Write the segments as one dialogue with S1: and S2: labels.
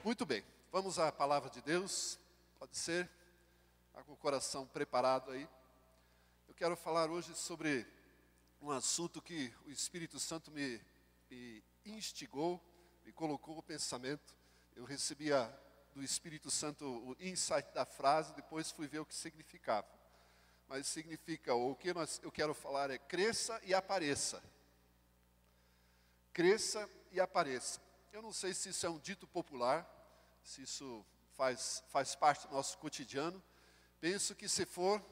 S1: Muito bem, vamos à palavra de Deus, pode ser? Está com o coração preparado aí. Eu quero falar hoje sobre um assunto que o Espírito Santo me instigou, me colocou o pensamento. Eu recebia do Espírito Santo o insight da frase, depois fui ver o que significava. Mas significa, ou o que eu quero falar é cresça e apareça. Cresça e apareça. Eu não sei se isso é um dito popular, se isso faz parte do nosso cotidiano. Penso que se for,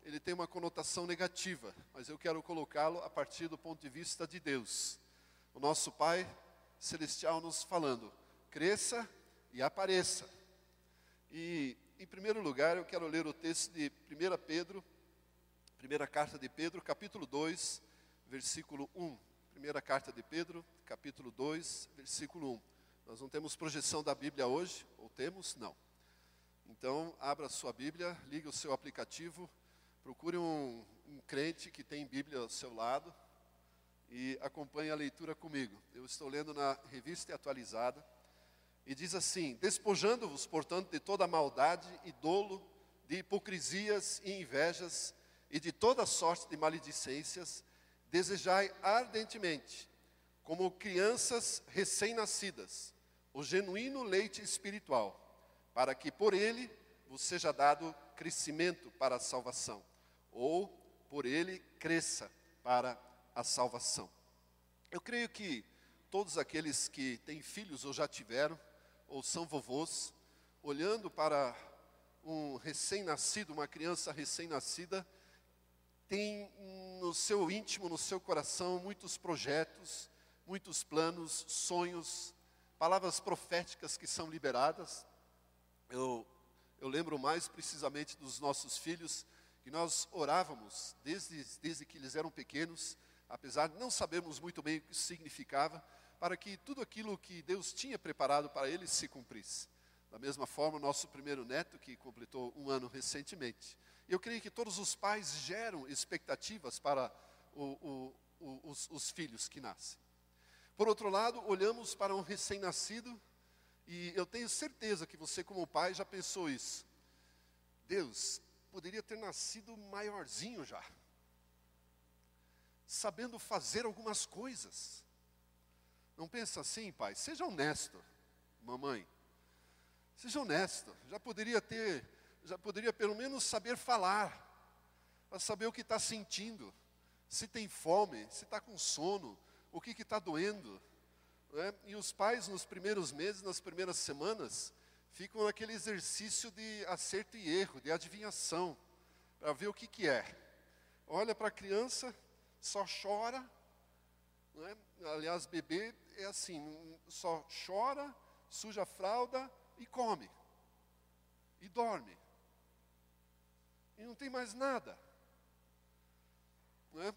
S1: ele tem uma conotação negativa, mas eu quero colocá-lo a partir do ponto de vista de Deus. O nosso Pai Celestial nos falando, cresça e apareça. E, em primeiro lugar, eu quero ler o texto de 1 Pedro, primeira carta de Pedro, capítulo 2, versículo 1. Primeira carta de Pedro, capítulo 2, versículo 1. Nós não temos projeção da Bíblia hoje, ou temos? Não. Então, abra a sua Bíblia, ligue o seu aplicativo, procure um crente que tem Bíblia ao seu lado e acompanhe a leitura comigo. Eu estou lendo na Revista Atualizada e diz assim: despojando-vos, portanto, de toda maldade e dolo, de hipocrisias e invejas e de toda sorte de maledicências, desejai ardentemente, como crianças recém-nascidas, o genuíno leite espiritual, para que por ele vos seja dado crescimento para a salvação, ou por ele cresça para a salvação. Eu creio que todos aqueles que têm filhos ou já tiveram, ou são vovôs, olhando para um recém-nascido, uma criança recém-nascida, tem no seu íntimo, no seu coração, muitos projetos, muitos planos, sonhos, palavras proféticas que são liberadas. Eu lembro mais precisamente dos nossos filhos, que nós orávamos desde que eles eram pequenos, apesar de não sabermos muito bem o que isso significava, para que tudo aquilo que Deus tinha preparado para eles se cumprisse. Da mesma forma, o nosso primeiro neto, que completou 1 ano recentemente. Eu creio que todos os pais geram expectativas para os filhos que nascem. Por outro lado, olhamos para um recém-nascido e eu tenho certeza que você, como pai, já pensou isso. Deus poderia ter nascido maiorzinho já, sabendo fazer algumas coisas. Não pensa assim, pai? Seja honesto, mamãe. Seja honesto. Já poderia pelo menos saber falar, para saber o que está sentindo, se tem fome, se está com sono, o que está doendo. Né? E os pais, nos primeiros meses, nas primeiras semanas, ficam naquele exercício de acerto e erro, de adivinhação, para ver o que é. Olha para a criança, só chora, né? Aliás, bebê é assim, só chora, suja a fralda e come, e dorme. E não tem mais nada. Né?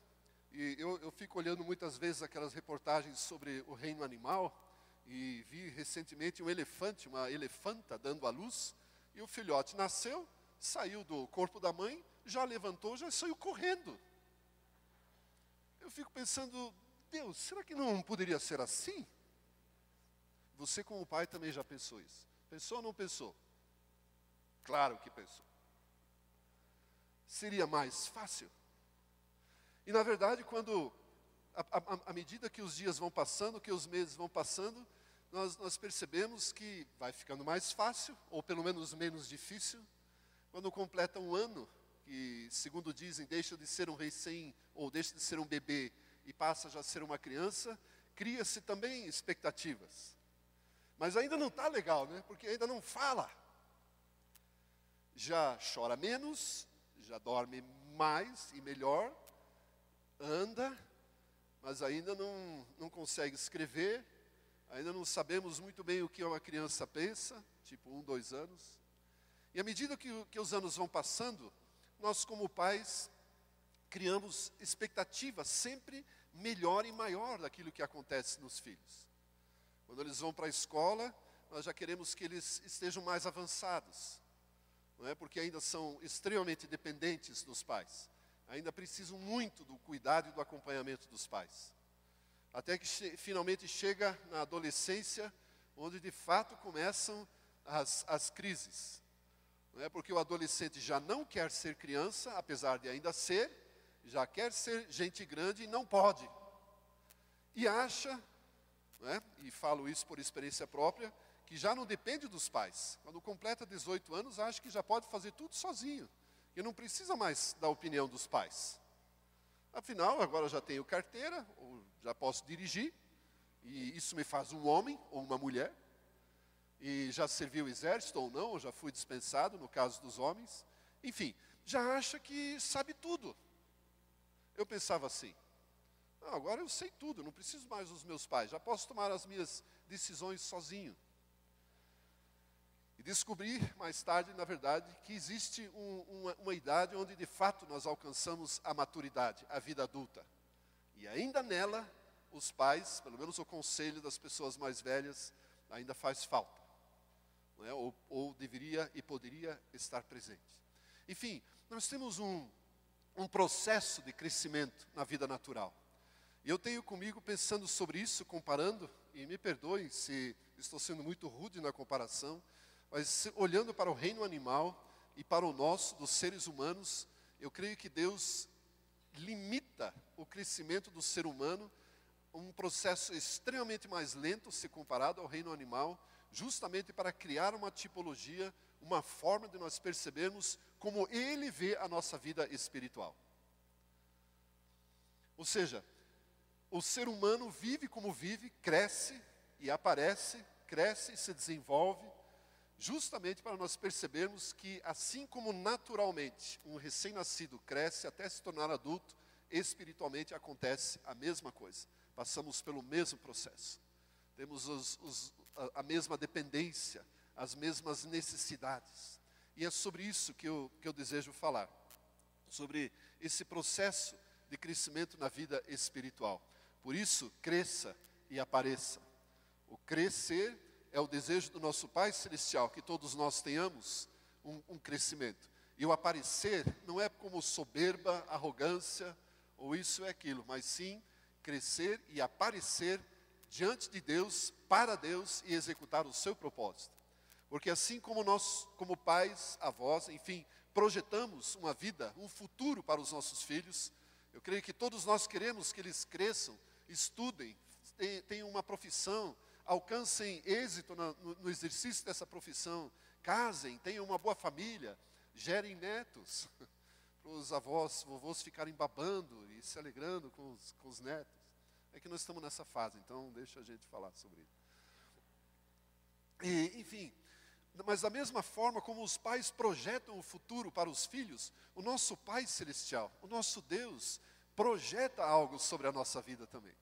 S1: E eu fico olhando muitas vezes aquelas reportagens sobre o reino animal, e vi recentemente um elefante, uma elefanta dando à luz, e o filhote nasceu, saiu do corpo da mãe, já levantou, já saiu correndo. Eu fico pensando, Deus, será que não poderia ser assim? Você como pai também já pensou isso? Pensou ou não pensou? Claro que pensou. Seria mais fácil? E na verdade, quando, à medida que os dias vão passando, que os meses vão passando, nós percebemos que vai ficando mais fácil, ou pelo menos menos difícil. Quando completa 1 ano, que segundo dizem, deixa de ser um ou deixa de ser um bebê e passa já a ser uma criança, cria-se também expectativas. Mas ainda não está legal, né? Porque ainda não fala. Já chora menos, já dorme mais e melhor, anda, mas ainda não consegue escrever, ainda não sabemos muito bem o que uma criança pensa, tipo 1, 2 anos. E à medida que os anos vão passando, nós como pais criamos expectativas sempre melhor e maior daquilo que acontece nos filhos. Quando eles vão para a escola, nós já queremos que eles estejam mais avançados. Não é? Porque ainda são extremamente dependentes dos pais. Ainda precisam muito do cuidado e do acompanhamento dos pais. Até que finalmente chega na adolescência, onde de fato começam as crises. Não é? Porque o adolescente já não quer ser criança, apesar de ainda ser, já quer ser gente grande e não pode. E acha, não é? E falo isso por experiência própria, que já não depende dos pais. Quando completa 18 anos, acha que já pode fazer tudo sozinho, e não precisa mais da opinião dos pais. Afinal, agora já tenho carteira, ou já posso dirigir, e isso me faz um homem ou uma mulher. E já servi o exército ou não, ou já fui dispensado, no caso dos homens. Enfim, já acha que sabe tudo. Eu pensava assim, não, agora eu sei tudo, não preciso mais dos meus pais, já posso tomar as minhas decisões sozinho. E descobri mais tarde, na verdade, que existe uma idade onde de fato nós alcançamos a maturidade, a vida adulta. E ainda nela, os pais, pelo menos o conselho das pessoas mais velhas, ainda faz falta. Não é? Ou deveria e poderia estar presente. Enfim, nós temos um processo de crescimento na vida natural. E eu tenho comigo pensando sobre isso, comparando, e me perdoem se estou sendo muito rude na comparação, mas olhando para o reino animal e para o nosso, dos seres humanos, eu creio que Deus limita o crescimento do ser humano a um processo extremamente mais lento se comparado ao reino animal, justamente para criar uma tipologia, uma forma de nós percebermos como Ele vê a nossa vida espiritual. Ou seja, o ser humano vive como vive, cresce e aparece, cresce e se desenvolve, justamente para nós percebermos que, assim como naturalmente um recém-nascido cresce até se tornar adulto, espiritualmente acontece a mesma coisa. Passamos pelo mesmo processo. Temos a mesma dependência, as mesmas necessidades. E é sobre isso que eu desejo falar. Sobre esse processo de crescimento na vida espiritual. Por isso, cresça e apareça. O crescer é o desejo do nosso Pai Celestial, que todos nós tenhamos um crescimento. E o aparecer não é como soberba, arrogância, ou isso ou aquilo, mas sim crescer e aparecer diante de Deus, para Deus e executar o seu propósito. Porque assim como nós, como pais, avós, enfim, projetamos uma vida, um futuro para os nossos filhos, eu creio que todos nós queremos que eles cresçam, estudem, tenham uma profissão, alcancem êxito no exercício dessa profissão, casem, tenham uma boa família, gerem netos, para os avós, vovôs ficarem babando e se alegrando com os netos. É que nós estamos nessa fase, então deixa a gente falar sobre isso. E, enfim, mas da mesma forma como os pais projetam o futuro para os filhos, o nosso Pai Celestial, o nosso Deus, projeta algo sobre a nossa vida também.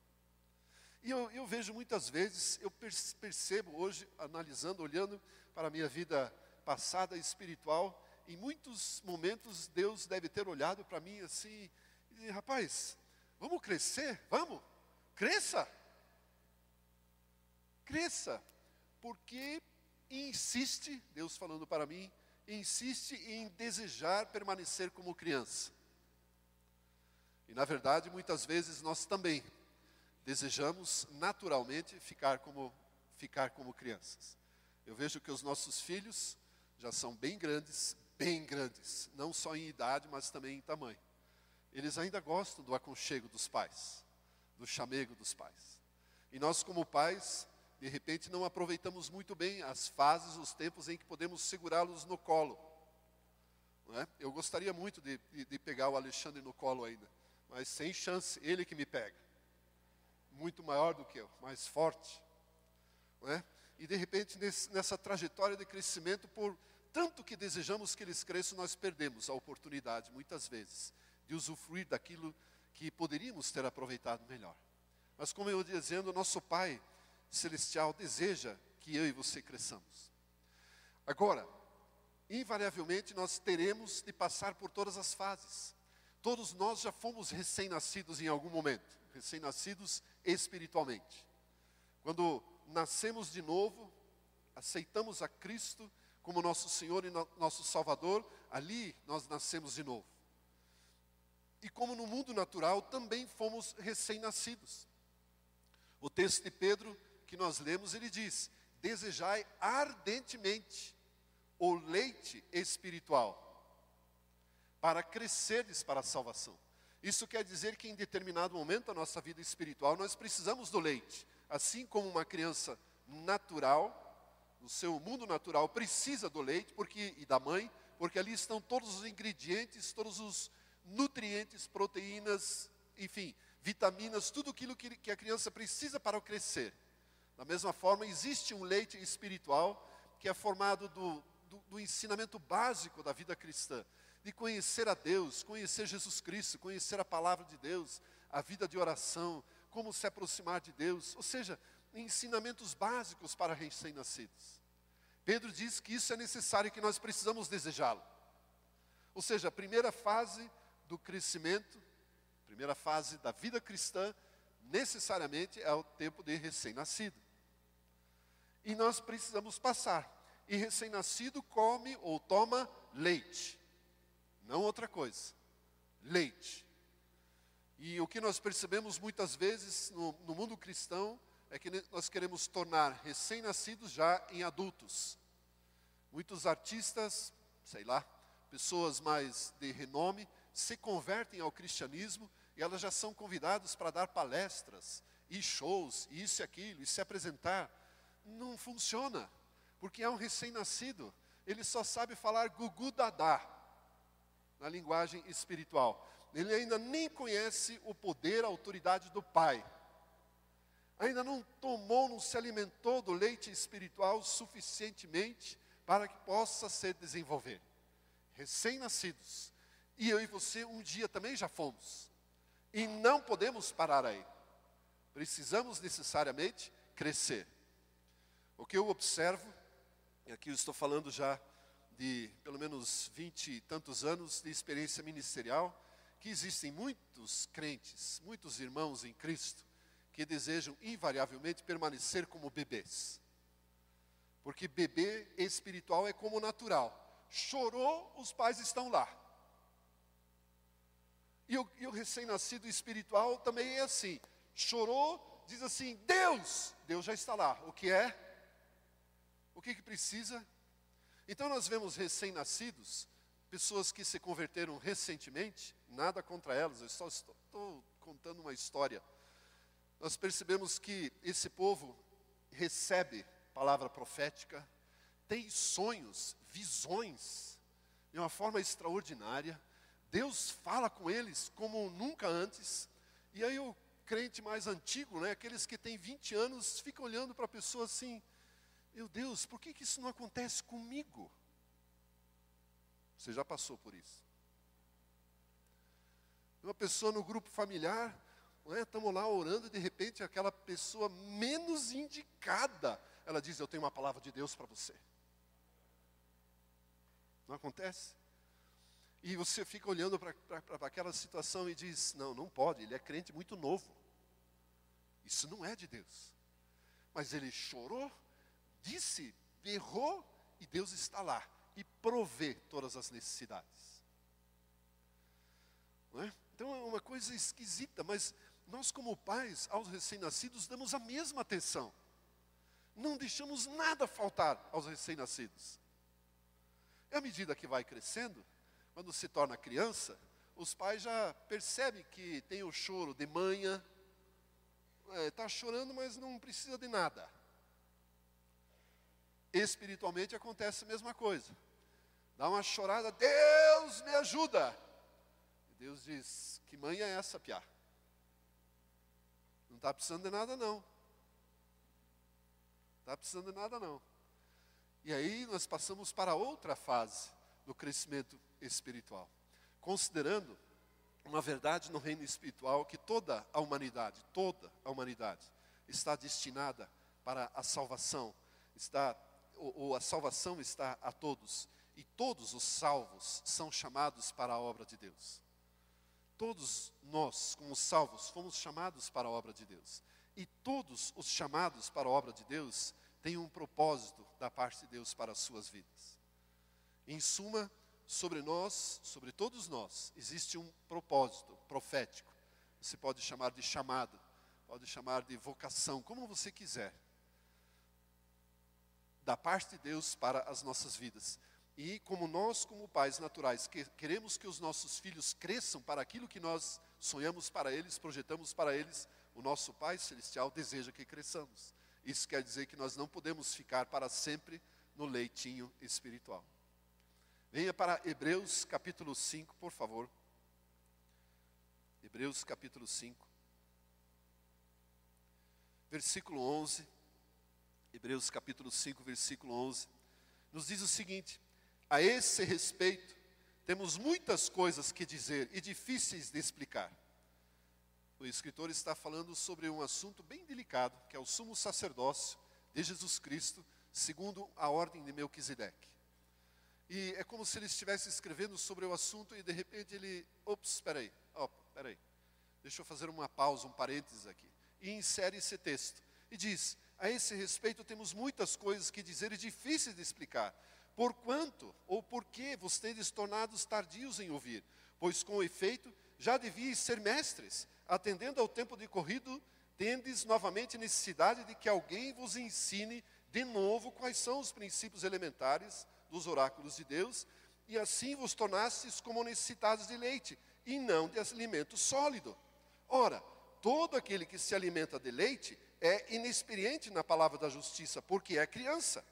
S1: E eu vejo muitas vezes, eu percebo hoje, analisando, olhando para a minha vida passada espiritual, em muitos momentos Deus deve ter olhado para mim assim, e dizer, rapaz, vamos crescer, vamos, cresça. Cresça, porque insiste, Deus falando para mim, insiste em desejar permanecer como criança. E na verdade, muitas vezes nós também desejamos naturalmente ficar como crianças. Eu vejo que os nossos filhos já são bem grandes, não só em idade, mas também em tamanho. Eles ainda gostam do aconchego dos pais, do chamego dos pais. E nós como pais, de repente não aproveitamos muito bem as fases, os tempos em que podemos segurá-los no colo. Não é? Eu gostaria muito de pegar o Alexandre no colo ainda, mas sem chance, ele que me pega. Muito maior do que eu, mais forte. Não é? E de repente nessa trajetória de crescimento, por tanto que desejamos que eles cresçam, nós perdemos a oportunidade, muitas vezes, de usufruir daquilo que poderíamos ter aproveitado melhor. Mas como eu ia dizendo, o nosso Pai Celestial deseja que eu e você cresçamos. Agora, invariavelmente nós teremos de passar por todas as fases. Todos nós já fomos recém-nascidos em algum momento, recém-nascidos espiritualmente. Quando nascemos de novo, aceitamos a Cristo como nosso Senhor e nosso Salvador, ali nós nascemos de novo. E como no mundo natural, também fomos recém-nascidos. O texto de Pedro que nós lemos, ele diz, desejai ardentemente o leite espiritual, para crescerdes para a salvação. Isso quer dizer que em determinado momento da nossa vida espiritual, nós precisamos do leite. Assim como uma criança natural, no seu mundo natural, precisa do leite e da mãe, porque ali estão todos os ingredientes, todos os nutrientes, proteínas, enfim, vitaminas, tudo aquilo que a criança precisa para crescer. Da mesma forma, existe um leite espiritual que é formado do ensinamento básico da vida cristã, de conhecer a Deus, conhecer Jesus Cristo, conhecer a palavra de Deus, a vida de oração, como se aproximar de Deus, ou seja, ensinamentos básicos para recém-nascidos. Pedro diz que isso é necessário e que nós precisamos desejá-lo. Ou seja, a primeira fase do crescimento, a primeira fase da vida cristã, necessariamente é o tempo de recém-nascido. E nós precisamos passar. E recém-nascido come ou toma leite. Não outra coisa. Leite. E o que nós percebemos muitas vezes no mundo cristão é que nós queremos tornar recém-nascidos já em adultos. Muitos artistas, sei lá, pessoas mais de renome, se convertem ao cristianismo e elas já são convidadas para dar palestras e shows, e isso e aquilo, e se apresentar. Não funciona, porque é um recém-nascido, ele só sabe falar gugu dadá, na linguagem espiritual. Ele ainda nem conhece o poder, a autoridade do Pai. Ainda não tomou, não se alimentou do leite espiritual suficientemente para que possa se desenvolver. Recém-nascidos. E eu e você um dia também já fomos. E não podemos parar aí. Precisamos necessariamente crescer. O que eu observo, e aqui eu estou falando já de pelo menos 20 e tantos anos de experiência ministerial, que existem muitos crentes, muitos irmãos em Cristo, que desejam invariavelmente permanecer como bebês. Porque bebê espiritual é como natural. Chorou, os pais estão lá. E o recém-nascido espiritual também é assim. Chorou, diz assim, Deus já está lá. O que é? O que precisa? Então nós vemos recém-nascidos, pessoas que se converteram recentemente, nada contra elas, eu só estou contando uma história. Nós percebemos que esse povo recebe palavra profética, tem sonhos, visões, de uma forma extraordinária. Deus fala com eles como nunca antes. E aí o crente mais antigo, né, aqueles que têm 20 anos, fica olhando para a pessoa assim, meu Deus, por que isso não acontece comigo? Você já passou por isso. Uma pessoa no grupo familiar, estamos lá orando e de repente aquela pessoa menos indicada, ela diz, eu tenho uma palavra de Deus para você. Não acontece? E você fica olhando para aquela situação e diz, não pode, ele é crente muito novo. Isso não é de Deus. Mas ele chorou, disse, berrou, e Deus está lá e provê todas as necessidades. Não é? Então é uma coisa esquisita, mas nós como pais, aos recém-nascidos, damos a mesma atenção. Não deixamos nada faltar aos recém-nascidos. E à medida que vai crescendo, quando se torna criança, os pais já percebem que tem o choro de manhã, está chorando, mas não precisa de nada. Espiritualmente acontece a mesma coisa. Dá uma chorada, Deus me ajuda. E Deus diz, que mãe é essa, piá? Não está precisando de nada não. Não está precisando de nada não. E aí nós passamos para outra fase do crescimento espiritual. Considerando uma verdade no reino espiritual que toda a humanidade está destinada para a salvação. A salvação está a todos. E todos os salvos são chamados para a obra de Deus. Todos nós, como salvos, fomos chamados para a obra de Deus. E todos os chamados para a obra de Deus têm um propósito da parte de Deus para as suas vidas. Em suma, sobre nós, sobre todos nós, existe um propósito profético. Você pode chamar de chamado, pode chamar de vocação, como você quiser. da parte de Deus para as nossas vidas. E como nós, como pais naturais, queremos que os nossos filhos cresçam para aquilo que nós sonhamos para eles, projetamos para eles, o nosso Pai Celestial deseja que cresçamos. Isso quer dizer que nós não podemos ficar para sempre no leitinho espiritual. Venha para Hebreus capítulo 5, por favor. Hebreus capítulo 5, versículo 11. Hebreus capítulo 5, versículo 11. Nos diz o seguinte: a esse respeito, temos muitas coisas que dizer e difíceis de explicar. O escritor está falando sobre um assunto bem delicado, que é o sumo sacerdócio de Jesus Cristo, segundo a ordem de Melquisedeque. E é como se ele estivesse escrevendo sobre o assunto e de repente ele, peraí, deixa eu fazer uma pausa, um parênteses aqui. E insere esse texto. E diz: a esse respeito temos muitas coisas que dizer e difíceis de explicar. Porquanto, ou porque vos tendes tornados tardios em ouvir, pois com efeito já devíeis ser mestres, atendendo ao tempo decorrido, tendes novamente necessidade de que alguém vos ensine de novo quais são os princípios elementares dos oráculos de Deus, e assim vos tornastes como necessitados de leite, e não de alimento sólido. Ora, todo aquele que se alimenta de leite é inexperiente na palavra da justiça, porque é criança.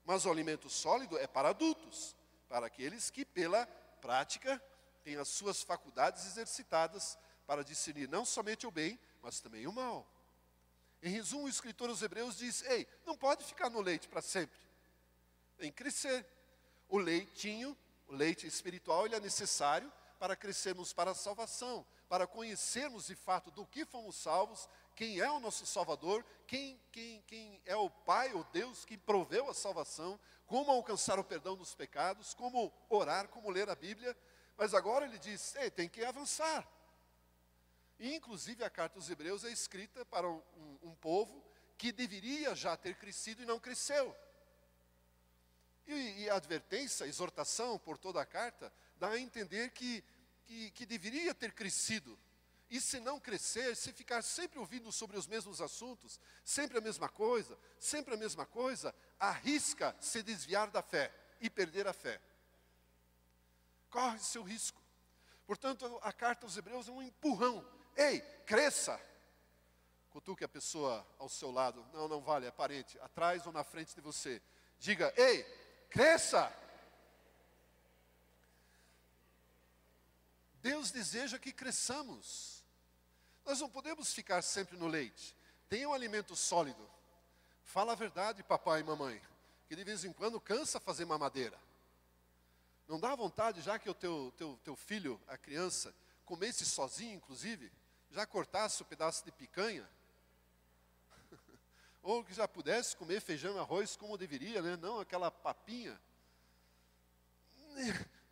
S1: Mas o alimento sólido é para adultos, para aqueles que pela prática têm as suas faculdades exercitadas para discernir não somente o bem, mas também o mal. Em resumo, o escritor aos Hebreus diz: ei, não pode ficar no leite para sempre. Tem que crescer. O leitinho, o leite espiritual, ele é necessário para crescermos para a salvação, para conhecermos de fato do que fomos salvos, quem é o nosso Salvador, quem é o Pai, o Deus que proveu a salvação, como alcançar o perdão dos pecados, como orar, como ler a Bíblia. Mas agora ele diz: ei, tem que avançar. E inclusive a carta aos Hebreus é escrita para um povo que deveria já ter crescido e não cresceu. E a advertência, a exortação por toda a carta, dá a entender que deveria ter crescido. E se não crescer, se ficar sempre ouvindo sobre os mesmos assuntos, sempre a mesma coisa, arrisca se desviar da fé e perder a fé. Corre seu risco. Portanto, a carta aos Hebreus é um empurrão. Ei, cresça! Cutuque a pessoa ao seu lado. Não vale, é parente, atrás ou na frente de você. Diga: ei, cresça! Deus deseja que cresçamos. Nós não podemos ficar sempre no leite. Tenha um alimento sólido. Fala a verdade, papai e mamãe, que de vez em quando cansa fazer mamadeira. Não dá vontade, já que o teu filho, a criança, comesse sozinho, inclusive, já cortasse o pedaço de picanha? Ou que já pudesse comer feijão e arroz como deveria, né? Não aquela papinha.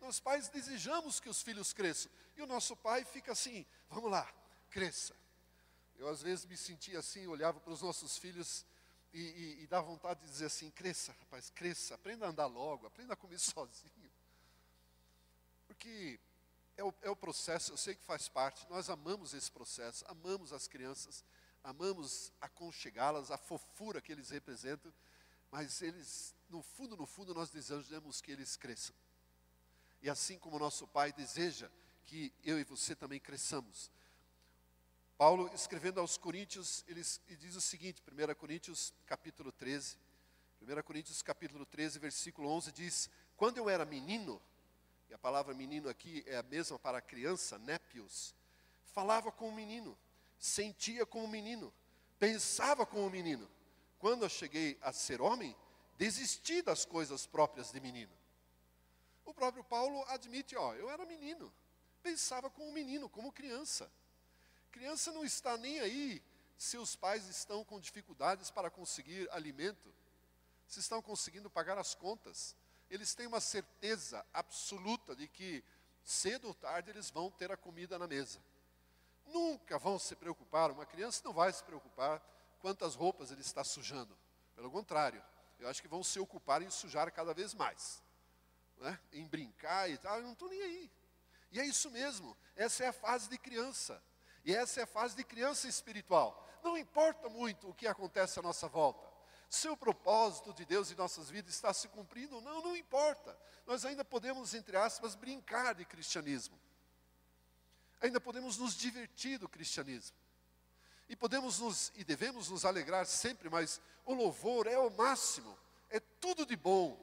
S1: Nós pais desejamos que os filhos cresçam. E o nosso pai fica assim: vamos lá, cresça. Eu às vezes me sentia assim, olhava para os nossos filhos e dava vontade de dizer assim: cresça, rapaz, cresça, aprenda a andar logo, aprenda a comer sozinho. Porque é o processo, eu sei que faz parte, nós amamos esse processo, amamos as crianças, amamos aconchegá-las, a fofura que eles representam, mas eles, no fundo, nós desejamos que eles cresçam. E assim como o nosso Pai deseja que eu e você também cresçamos. Paulo, escrevendo aos Coríntios, ele diz o seguinte, 1 Coríntios capítulo 13, versículo 11, diz: quando eu era menino, e a palavra menino aqui é a mesma para criança, népios, falava como menino, sentia como menino, pensava como menino. Quando eu cheguei a ser homem, desisti das coisas próprias de menino. O próprio Paulo admite: eu era menino, pensava como menino, como criança. Criança não está nem aí se os pais estão com dificuldades para conseguir alimento, se estão conseguindo pagar as contas. Eles têm uma certeza absoluta de que cedo ou tarde eles vão ter a comida na mesa. Nunca vão se preocupar, uma criança não vai se preocupar quantas roupas ele está sujando. Pelo contrário, eu acho que vão se ocupar em sujar cada vez mais, né? Em brincar e tal, eu não estou nem aí. E é isso mesmo, essa é a fase de criança. E essa é a fase de criança espiritual. Não importa muito o que acontece à nossa volta. Se o propósito de Deus em nossas vidas está se cumprindo, não importa. Nós ainda podemos, entre aspas, brincar de cristianismo. Ainda podemos nos divertir do cristianismo. E devemos nos alegrar sempre, mas o louvor é o máximo, é tudo de bom.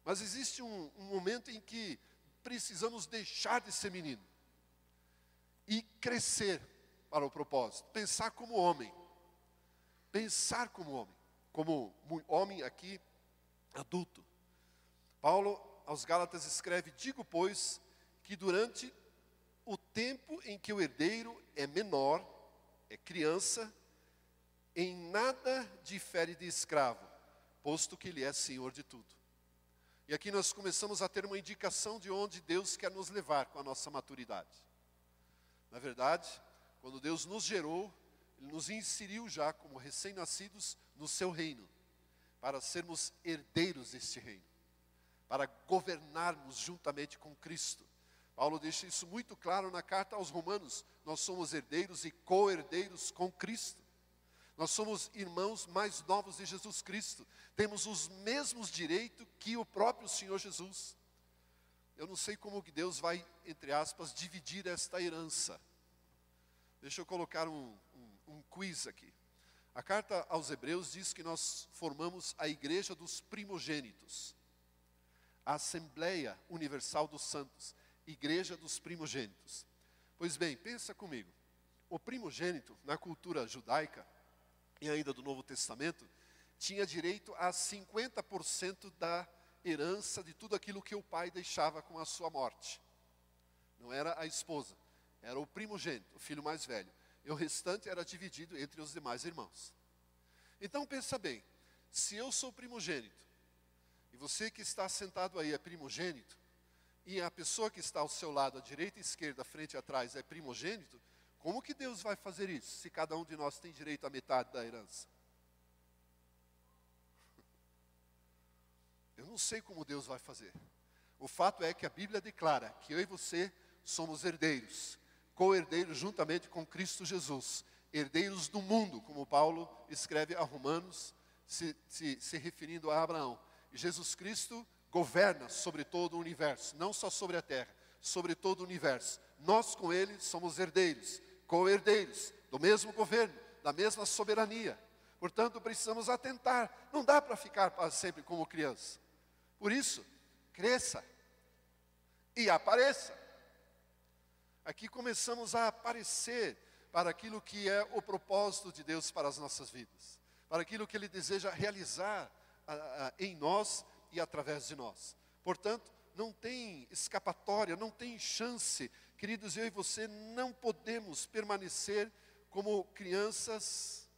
S1: Mas existe um momento em que precisamos deixar de ser menino e crescer para o propósito, pensar como homem. Pensar como homem aqui adulto. Paulo aos Gálatas escreve: digo, pois, que durante o tempo em que o herdeiro é menor, é criança, em nada difere de escravo, posto que ele é senhor de tudo. E aqui nós começamos a ter uma indicação de onde Deus quer nos levar com a nossa maturidade. Na verdade, quando Deus nos gerou, Ele nos inseriu já como recém-nascidos no seu reino, para sermos herdeiros deste reino, para governarmos juntamente com Cristo. Paulo deixa isso muito claro na carta aos Romanos: nós somos herdeiros e co-herdeiros com Cristo. Nós somos irmãos mais novos de Jesus Cristo. Temos os mesmos direitos que o próprio Senhor Jesus. Eu não sei como que Deus vai, entre aspas, dividir esta herança. Deixa eu colocar um quiz aqui. A carta aos Hebreus diz que nós formamos a igreja dos primogênitos. A Assembleia Universal dos Santos. Igreja dos primogênitos. Pois bem, pensa comigo. O primogênito, na cultura judaica, e ainda do Novo Testamento, tinha direito a 50% da herança de tudo aquilo que o pai deixava com a sua morte. Não era a esposa, era o primogênito, o filho mais velho. E o restante era dividido entre os demais irmãos. Então pensa bem, se eu sou primogênito, e você que está sentado aí é primogênito, e a pessoa que está ao seu lado, à direita e à esquerda, à frente e atrás, é primogênito, como que Deus vai fazer isso, se cada um de nós tem direito à metade da herança? Eu não sei como Deus vai fazer. O fato é que a Bíblia declara que eu e você somos herdeiros, co-herdeiros juntamente com Cristo Jesus, herdeiros do mundo, como Paulo escreve a Romanos, se referindo a Abraão. E Jesus Cristo governa sobre todo o universo, não só sobre a terra, sobre todo o universo. Nós com Ele somos herdeiros, co-herdeiros, do mesmo governo, da mesma soberania. Portanto, precisamos atentar, não dá para ficar para sempre como criança. Por isso, cresça e apareça. Aqui começamos a aparecer para aquilo que é o propósito de Deus para as nossas vidas, para aquilo que Ele deseja realizar em nós e através de nós. Portanto, não tem escapatória, não tem chance. Queridos, eu e você não podemos permanecer como crianças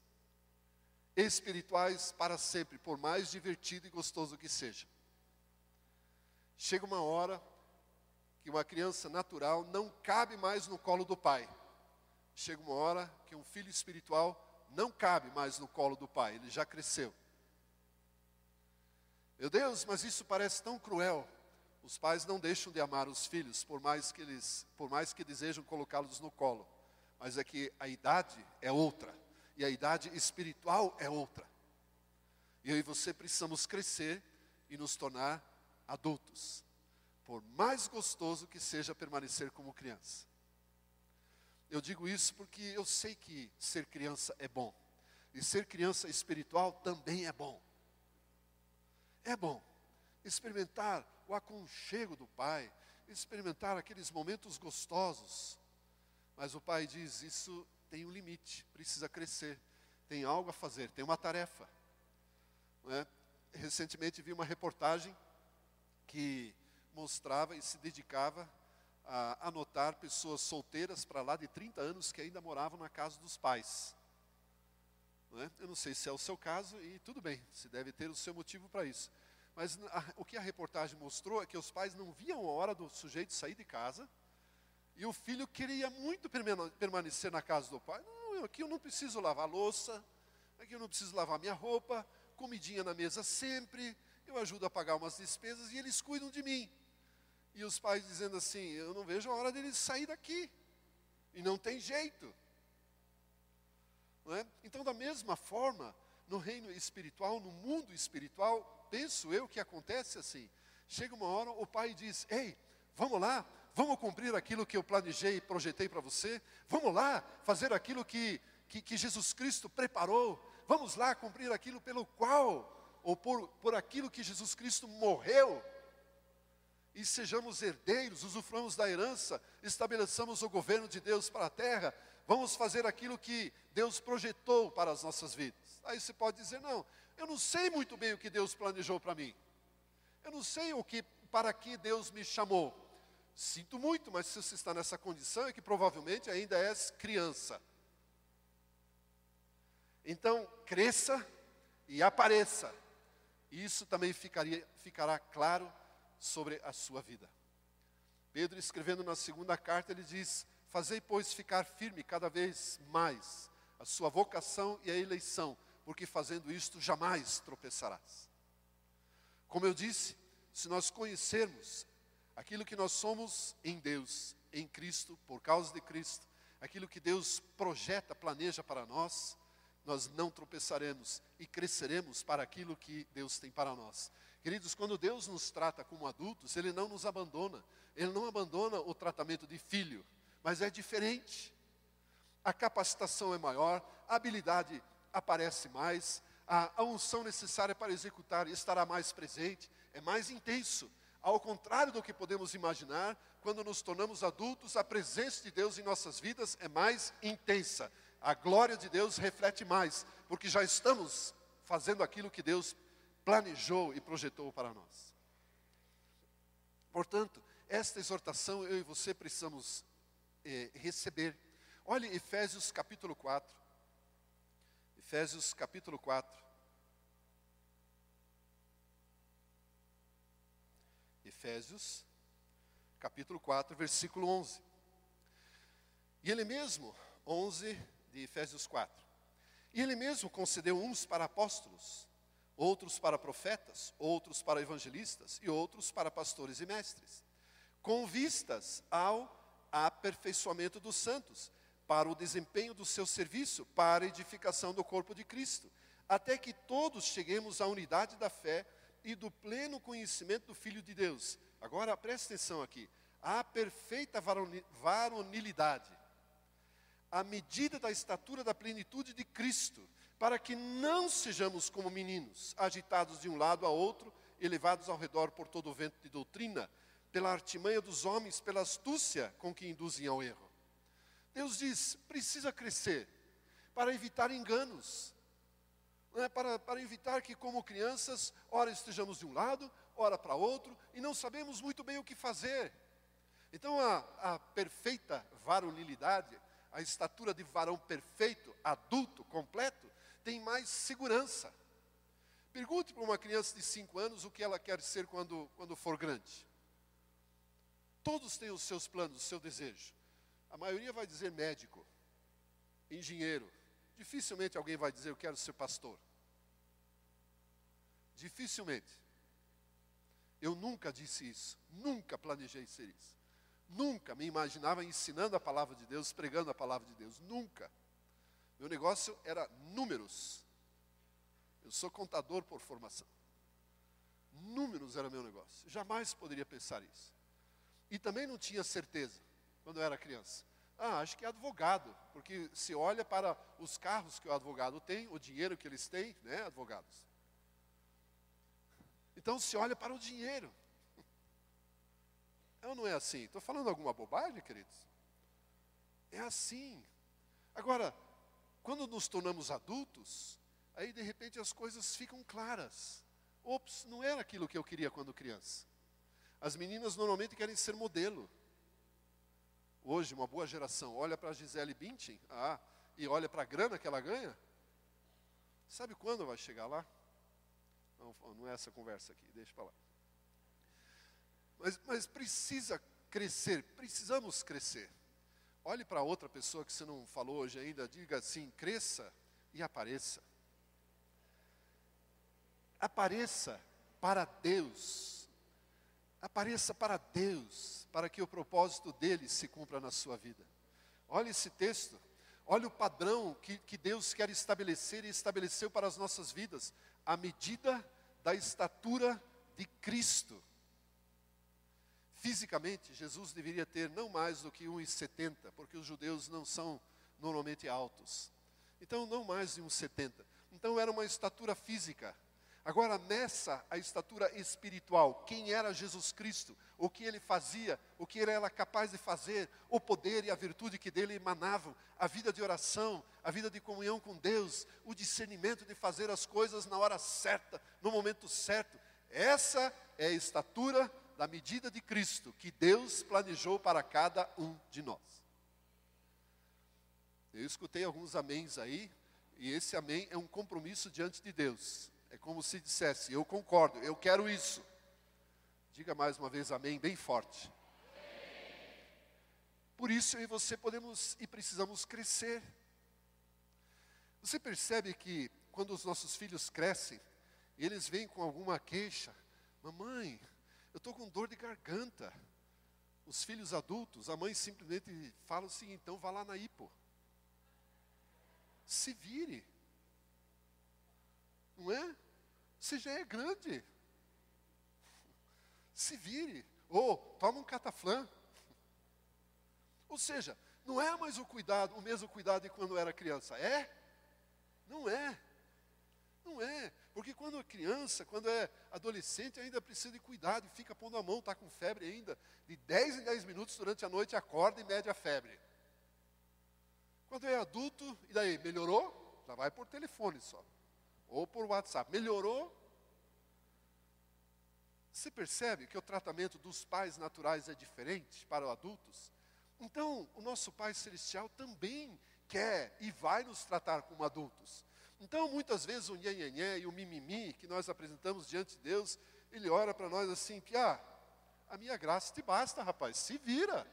S1: espirituais para sempre, por mais divertido e gostoso que seja. Chega uma hora que uma criança natural não cabe mais no colo do pai. Chega uma hora que um filho espiritual não cabe mais no colo do pai, ele já cresceu. Meu Deus, mas isso parece tão cruel. Os pais não deixam de amar os filhos, por mais que desejam colocá-los no colo. Mas é que a idade é outra, e a idade espiritual é outra. E eu e você precisamos crescer e nos tornar adultos, por mais gostoso que seja permanecer como criança. Eu digo isso porque eu sei que ser criança é bom, e ser criança espiritual também é bom. É bom experimentar o aconchego do pai, experimentar aqueles momentos gostosos. Mas o pai diz, isso tem um limite, precisa crescer, tem algo a fazer, tem uma tarefa. Não é? Recentemente vi uma reportagem que mostrava e se dedicava a anotar pessoas solteiras para lá de 30 anos que ainda moravam na casa dos pais. Não é? Eu não sei se é o seu caso, e tudo bem, você deve ter o seu motivo para isso. Mas o que a reportagem mostrou é que os pais não viam a hora do sujeito sair de casa, e o filho queria muito permanecer na casa do pai. Não, aqui eu não preciso lavar louça, aqui eu não preciso lavar minha roupa, comidinha na mesa sempre, eu ajudo a pagar umas despesas e eles cuidam de mim. E os pais dizendo assim, eu não vejo a hora deles sair daqui, e não tem jeito. Não é? Então, da mesma forma, no reino espiritual, no mundo espiritual, penso eu que acontece assim. Chega uma hora, o pai diz, ei, vamos lá, vamos cumprir aquilo que eu planejei e projetei para você. Vamos lá, fazer aquilo que Jesus Cristo preparou. Vamos lá, cumprir aquilo pelo qual, ou por aquilo que Jesus Cristo morreu. E sejamos herdeiros, usufruamos da herança, estabeleçamos o governo de Deus para a terra. Vamos fazer aquilo que Deus projetou para as nossas vidas. Aí você pode dizer, não, eu não sei muito bem o que Deus planejou para mim. Eu não sei para que Deus me chamou. Sinto muito, mas se você está nessa condição é que provavelmente ainda és criança. Então, cresça e apareça. Isso também ficará claro sobre a sua vida. Pedro, escrevendo na segunda carta, ele diz, fazei, pois, ficar firme cada vez mais a sua vocação e a eleição, porque fazendo isto jamais tropeçarás. Como eu disse, se nós conhecermos aquilo que nós somos em Deus, em Cristo, por causa de Cristo, aquilo que Deus projeta, planeja para nós, nós não tropeçaremos e cresceremos para aquilo que Deus tem para nós. Queridos, quando Deus nos trata como adultos, Ele não nos abandona. Ele não abandona o tratamento de filho, mas é diferente. A capacitação é maior, a habilidade aparece mais, a unção necessária para executar estará mais presente, é mais intenso. Ao contrário do que podemos imaginar, quando nos tornamos adultos, a presença de Deus em nossas vidas é mais intensa. A glória de Deus reflete mais, porque já estamos fazendo aquilo que Deus planejou e projetou para nós. Portanto, esta exortação eu e você precisamos receber. Olhe Efésios capítulo 4. Efésios capítulo 4. Efésios capítulo 4, versículo 11. E ele mesmo, 11 de Efésios 4. E ele mesmo concedeu uns para apóstolos, outros para profetas, outros para evangelistas e outros para pastores e mestres, com vistas ao aperfeiçoamento dos santos, para o desempenho do seu serviço, para a edificação do corpo de Cristo, até que todos cheguemos à unidade da fé e do pleno conhecimento do Filho de Deus. Agora preste atenção aqui, a perfeita varonilidade, à medida da estatura da plenitude de Cristo, para que não sejamos como meninos, agitados de um lado a outro, elevados ao redor por todo o vento de doutrina, pela artimanha dos homens, pela astúcia com que induzem ao erro. Deus diz, precisa crescer, para evitar enganos, para evitar que como crianças, ora estejamos de um lado, ora para outro, e não sabemos muito bem o que fazer. Então a perfeita varonilidade, a estatura de varão perfeito, adulto, completo, tem mais segurança. Pergunte para uma criança de 5 anos o que ela quer ser quando for grande. Todos têm os seus planos, o seu desejo. A maioria vai dizer médico, engenheiro. Dificilmente alguém vai dizer eu quero ser pastor. Dificilmente. Eu nunca disse isso, nunca planejei ser isso. Nunca me imaginava ensinando a palavra de Deus, pregando a palavra de Deus, nunca. Meu negócio era números. Eu sou contador por formação. Números era meu negócio. Jamais poderia pensar isso. E também não tinha certeza, quando eu era criança. Acho que é advogado, porque se olha para os carros que o advogado tem, o dinheiro que eles têm, né, advogados. Então se olha para o dinheiro. Ou não é assim? Estou falando alguma bobagem, queridos? É assim. Agora, quando nos tornamos adultos, aí de repente as coisas ficam claras. Ops, não era aquilo que eu queria quando criança. As meninas normalmente querem ser modelo. Hoje, uma boa geração olha para a Gisele Bündchen, e olha para a grana que ela ganha. Sabe quando vai chegar lá? Não é essa conversa aqui, deixa para lá. Mas precisa crescer, precisamos crescer. Olhe para outra pessoa que você não falou hoje ainda, diga assim, cresça e apareça. Apareça para Deus. Apareça para Deus, para que o propósito dele se cumpra na sua vida. Olha esse texto. Olha o padrão que Deus quer estabelecer e estabeleceu para as nossas vidas. A medida da estatura de Cristo. Fisicamente, Jesus deveria ter não mais do que 1,70, porque os judeus não são normalmente altos. Então, não mais de 1,70. Então, era uma estatura física. Agora, nessa, a estatura espiritual, quem era Jesus Cristo, o que ele fazia, o que ele era capaz de fazer, o poder e a virtude que dele emanavam, a vida de oração, a vida de comunhão com Deus, o discernimento de fazer as coisas na hora certa, no momento certo. Essa é a estatura da medida de Cristo, que Deus planejou para cada um de nós. Eu escutei alguns améns aí, e esse amém é um compromisso diante de Deus. É como se dissesse, eu concordo, eu quero isso. Diga mais uma vez amém, bem forte. Por isso eu e você podemos e precisamos crescer. Você percebe que quando os nossos filhos crescem, eles vêm com alguma queixa. Mamãe, eu estou com dor de garganta. Os filhos adultos, a mãe simplesmente fala assim, então vá lá na hipo. Se vire. Não é? Você já é grande. Se vire. Ou toma um cataflã. Ou seja, não é mais o mesmo cuidado de quando era criança. É? Não é. Não é. Porque quando é criança, quando é adolescente, ainda precisa de cuidado. E fica pondo a mão, está com febre ainda. De 10 em 10 minutos durante a noite, acorda e mede a febre. Quando é adulto, e daí, melhorou? Já vai por telefone só. Ou por WhatsApp. Melhorou? Você percebe que o tratamento dos pais naturais é diferente para os adultos? Então, o nosso Pai Celestial também quer e vai nos tratar como adultos. Então, muitas vezes, o nhenhenhé e o mimimi que nós apresentamos diante de Deus, Ele ora para nós assim, Piá, a minha graça te basta, rapaz, se vira.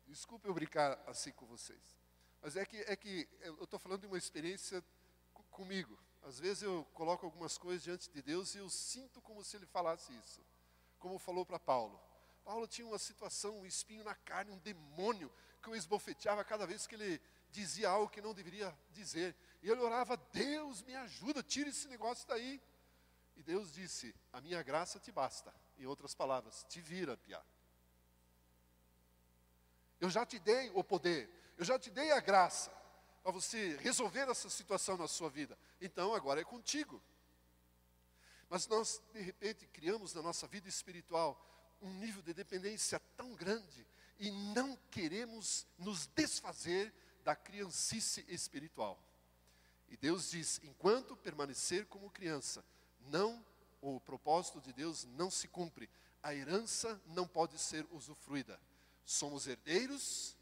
S1: Desculpe eu brincar assim com vocês. Mas é que eu estou falando de uma experiência comigo. Às vezes eu coloco algumas coisas diante de Deus e eu sinto como se Ele falasse isso. Como falou para Paulo. Paulo tinha uma situação, um espinho na carne, um demônio que o esbofeteava cada vez que ele dizia algo que não deveria dizer. E ele orava, Deus me ajuda, tira esse negócio daí. E Deus disse, a minha graça te basta. Em outras palavras, te vira, piá. Eu já te dei o poder, eu já te dei a graça para você resolver essa situação na sua vida. Então, agora é contigo. Mas nós, de repente, criamos na nossa vida espiritual um nível de dependência tão grande e não queremos nos desfazer da criancice espiritual. E Deus diz, enquanto permanecer como criança, o propósito de Deus não se cumpre. A herança não pode ser usufruída. Somos herdeiros,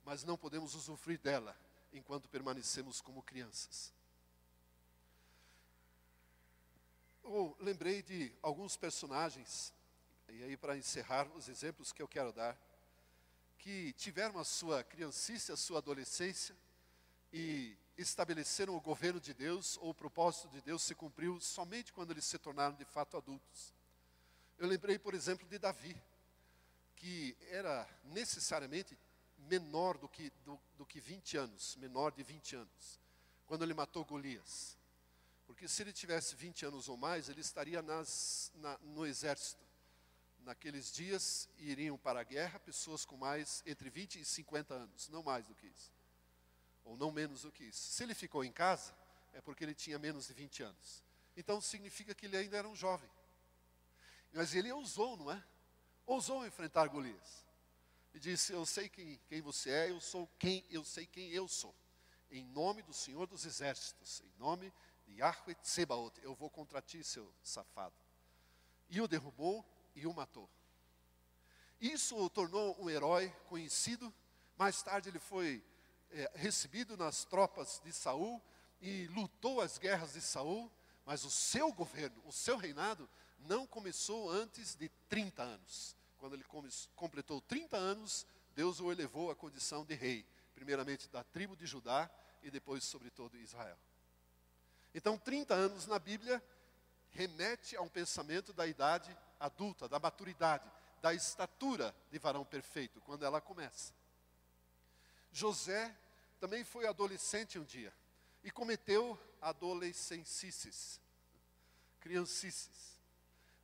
S1: mas não podemos usufruir dela enquanto permanecemos como crianças. Eu lembrei de alguns personagens, e aí para encerrar os exemplos que eu quero dar, que tiveram a sua criancice, a sua adolescência, e estabeleceram o governo de Deus, ou o propósito de Deus se cumpriu somente quando eles se tornaram de fato adultos. Eu lembrei, por exemplo, de Davi, que era necessariamente menor do que 20 anos, menor de 20 anos, quando ele matou Golias. Porque se ele tivesse 20 anos ou mais, ele estaria no exército. Naqueles dias, iriam para a guerra pessoas com mais entre 20 e 50 anos, não mais do que isso. Ou não menos do que isso. Se ele ficou em casa, é porque ele tinha menos de 20 anos. Então significa que ele ainda era um jovem. Mas ele ousou, não é? Ousou enfrentar Golias. E disse, eu sei quem você é, eu sei quem eu sou. Em nome do Senhor dos Exércitos, em nome de Yahweh Tsebaot, eu vou contra ti, seu safado. E o derrubou e o matou. Isso o tornou um herói conhecido. Mais tarde ele foi recebido nas tropas de Saul e lutou as guerras de Saul, mas o seu governo, o seu reinado, não começou antes de 30 anos. Quando ele completou 30 anos, Deus o elevou à condição de rei, primeiramente da tribo de Judá e depois sobre todo Israel. Então 30 anos na Bíblia remete a um pensamento da idade adulta, da maturidade, da estatura de varão perfeito, quando ela começa. José também foi adolescente um dia e cometeu adolescencices, criancices.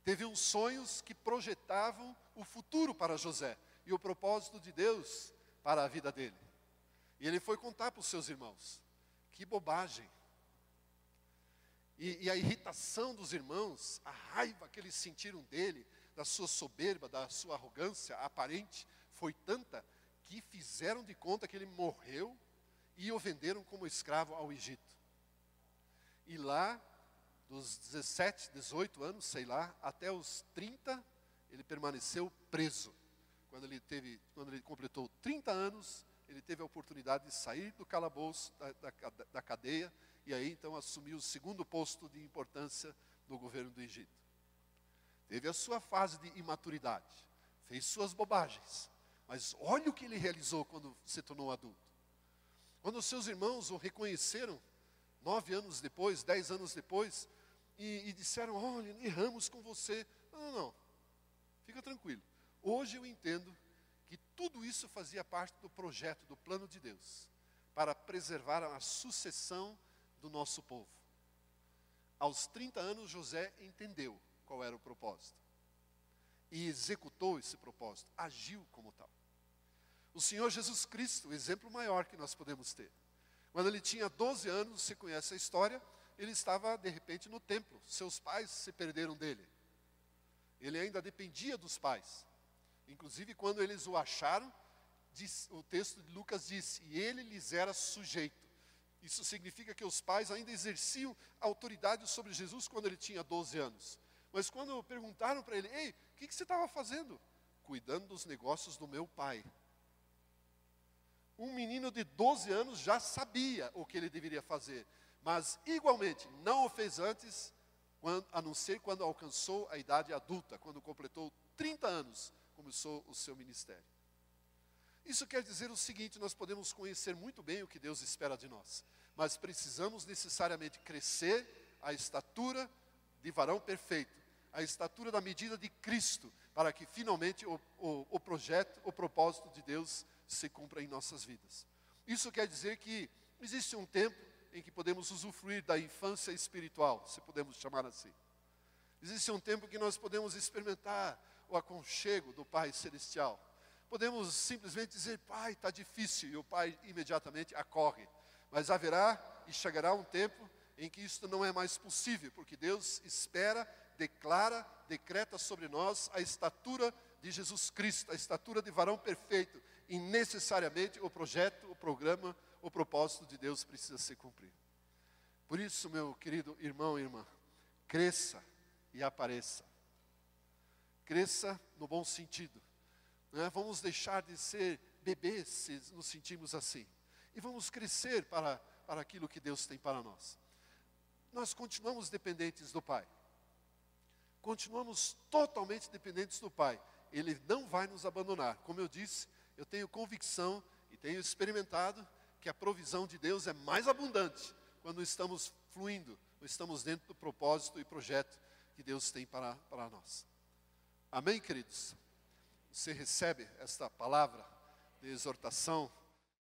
S1: Teve uns sonhos que projetavam o futuro para José e o propósito de Deus para a vida dele. E ele foi contar para os seus irmãos. Que bobagem. E a irritação dos irmãos, a raiva que eles sentiram dele, da sua soberba, da sua arrogância aparente, foi tanta que fizeram de conta que ele morreu e o venderam como escravo ao Egito. E lá, dos 17, 18 anos, sei lá, até os 30, ele permaneceu preso. Quando ele completou 30 anos, ele teve a oportunidade de sair do calabouço, da cadeia, e aí então assumiu o segundo posto de importância no governo do Egito. Teve a sua fase de imaturidade, fez suas bobagens, mas olha o que ele realizou quando se tornou adulto. Quando os seus irmãos o reconheceram, 9 anos depois, 10 anos depois, e disseram, olha, erramos com você. Não, fica tranquilo. Hoje eu entendo que tudo isso fazia parte do projeto, do plano de Deus, para preservar a sucessão do nosso povo. Aos 30 anos, José entendeu qual era o propósito. E executou esse propósito, agiu como tal. O Senhor Jesus Cristo, o exemplo maior que nós podemos ter. Quando ele tinha 12 anos, você conhece a história, ele estava de repente no templo. Seus pais se perderam dele. Ele ainda dependia dos pais. Inclusive, quando eles o acharam, o texto de Lucas diz, e ele lhes era sujeito. Isso significa que os pais ainda exerciam autoridade sobre Jesus quando ele tinha 12 anos. Mas quando perguntaram para ele, ei, o que você estava fazendo? Cuidando dos negócios do meu pai. Um menino de 12 anos já sabia o que ele deveria fazer, mas igualmente não o fez antes, a não ser quando alcançou a idade adulta, quando completou 30 anos, começou o seu ministério. Isso quer dizer o seguinte, nós podemos conhecer muito bem o que Deus espera de nós, mas precisamos necessariamente crescer à estatura de varão perfeito, à estatura da medida de Cristo, para que finalmente o projeto, o propósito de Deus se cumpra em nossas vidas. Isso quer dizer que existe um tempo em que podemos usufruir da infância espiritual, se podemos chamar assim. Existe um tempo que nós podemos experimentar o aconchego do Pai Celestial. Podemos simplesmente dizer, Pai, está difícil, e o Pai imediatamente acorre. Mas haverá e chegará um tempo em que isto não é mais possível, porque Deus espera, declara, decreta sobre nós a estatura de Jesus Cristo, a estatura de varão perfeito, e necessariamente o projeto, o programa, o propósito de Deus precisa ser cumprido. Por isso, meu querido irmão e irmã, cresça e apareça. Cresça no bom sentido. Vamos deixar de ser bebês, se nos sentimos assim. E vamos crescer para aquilo que Deus tem para nós. Nós continuamos dependentes do Pai. Continuamos totalmente dependentes do Pai. Ele não vai nos abandonar. Como eu disse, eu tenho convicção e tenho experimentado que a provisão de Deus é mais abundante quando estamos fluindo, estamos dentro do propósito e projeto que Deus tem para nós. Amém, queridos? Você recebe esta palavra de exortação,